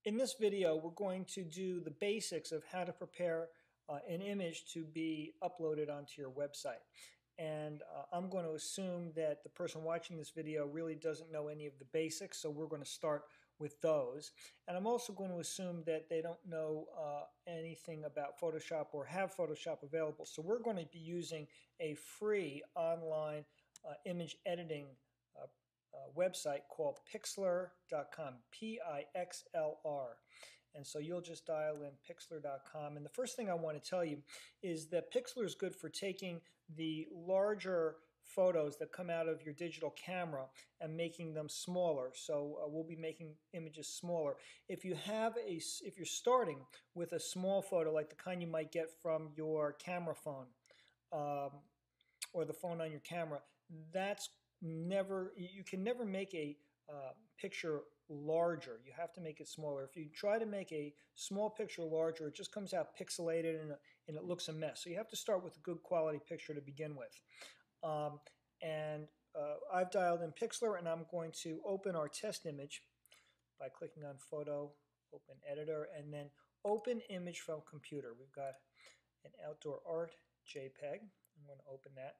In this video, we're going to do the basics of how to prepare an image to be uploaded onto your website. And I'm going to assume that the person watching this video really doesn't know any of the basics, so we're going to start with those. And I'm also going to assume that they don't know anything about Photoshop or have Photoshop available. So we're going to be using a free online image editing website called Pixlr.com, P-I-X-L-R. And so you'll just dial in Pixlr.com. And the first thing I want to tell you is that Pixlr is good for taking the larger photos that come out of your digital camera and making them smaller. So we'll be making images smaller. If you're starting with a small photo like the kind you might get from your camera phone or the phone on your camera, you can never make a picture larger. You have to make it smaller. If you try to make a small picture larger, it just comes out pixelated and it looks a mess. So you have to start with a good quality picture to begin with. I've dialed in Pixlr, and I'm going to open our test image by clicking on Photo, Open Editor, and then Open Image from Computer. We've got an outdoor art JPEG. I'm going to open that.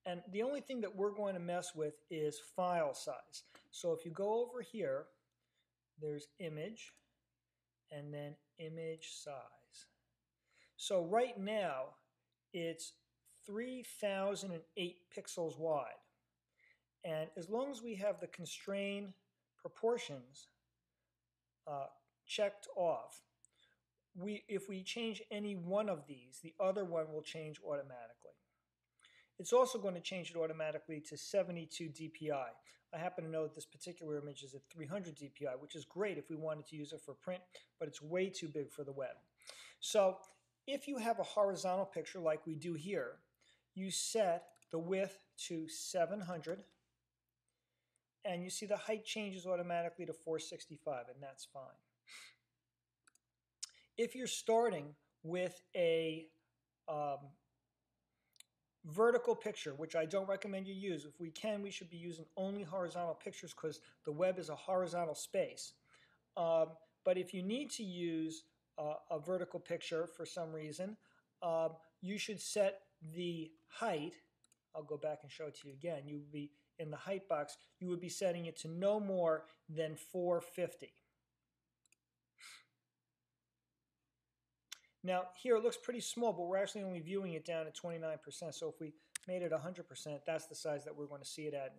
And the only thing that we're going to mess with is file size. So if you go over here, there's image and then image size. So right now it's 3008 pixels wide. And as long as we have the constrained proportions checked off, if we change any one of these, the other one will change automatically. It's also going to change it automatically to 72 dpi. I happen to know that this particular image is at 300 dpi, which is great if we wanted to use it for print, but it's way too big for the web. So if you have a horizontal picture like we do here, you set the width to 700, and you see the height changes automatically to 465, and that's fine. If you're starting with a vertical picture, which I don't recommend you use. If we can, we should be using only horizontal pictures because the web is a horizontal space. But if you need to use a vertical picture for some reason, you should set the height. I'll go back and show it to you again. You would be in the height box, you would be setting it to no more than 450. Now here it looks pretty small, but we're actually only viewing it down at 29%. So if we made it 100%, that's the size that we're going to see it at.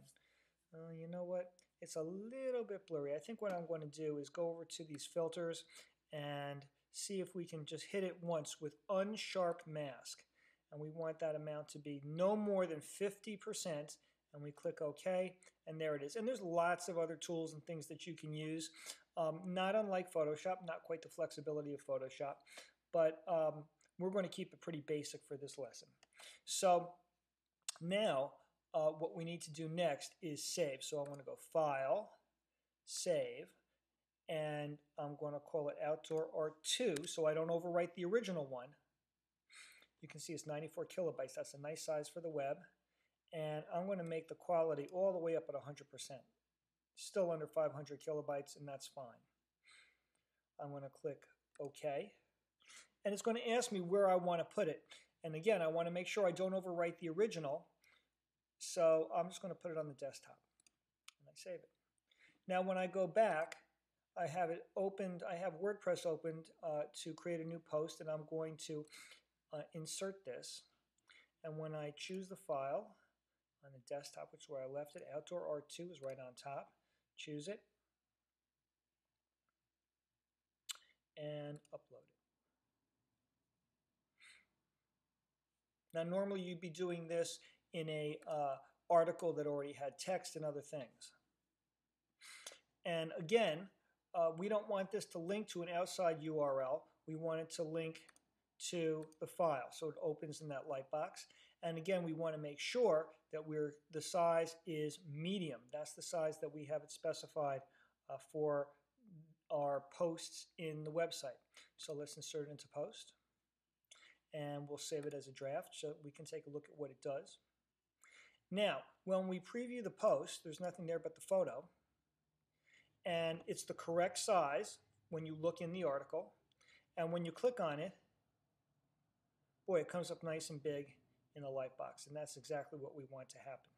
And, you know what? It's a little bit blurry. I think what I'm going to do is go over to these filters and see if we can just hit it once with unsharp mask. And we want that amount to be no more than 50%. And we click OK, and there it is. And there's lots of other tools and things that you can use. Not unlike Photoshop, not quite the flexibility of Photoshop. But we're going to keep it pretty basic for this lesson. So now what we need to do next is save. So I'm going to go File, Save, and I'm going to call it Outdoor Art 2 so I don't overwrite the original one. You can see it's 94 kilobytes. That's a nice size for the web. And I'm going to make the quality all the way up at 100%. Still under 500 kilobytes, and that's fine. I'm going to click OK. And it's going to ask me where I want to put it. And again, I want to make sure I don't overwrite the original. So I'm just going to put it on the desktop. And I save it. Now when I go back, I have it opened. I have WordPress opened to create a new post. And I'm going to insert this. And when I choose the file on the desktop, which is where I left it, Outdoor Art 2 is right on top. Choose it. And upload it. Now normally you'd be doing this in a article that already had text and other things. And again, we don't want this to link to an outside URL. We want it to link to the file, so it opens in that light box. And again, we want to make sure that the size is medium. That's the size that we have it specified for our posts in the website. So let's insert it into post. And we'll save it as a draft so we can take a look at what it does. Now, when we preview the post, there's nothing there but the photo. and it's the correct size when you look in the article. And when you click on it, boy, it comes up nice and big in the light box, and that's exactly what we want to happen.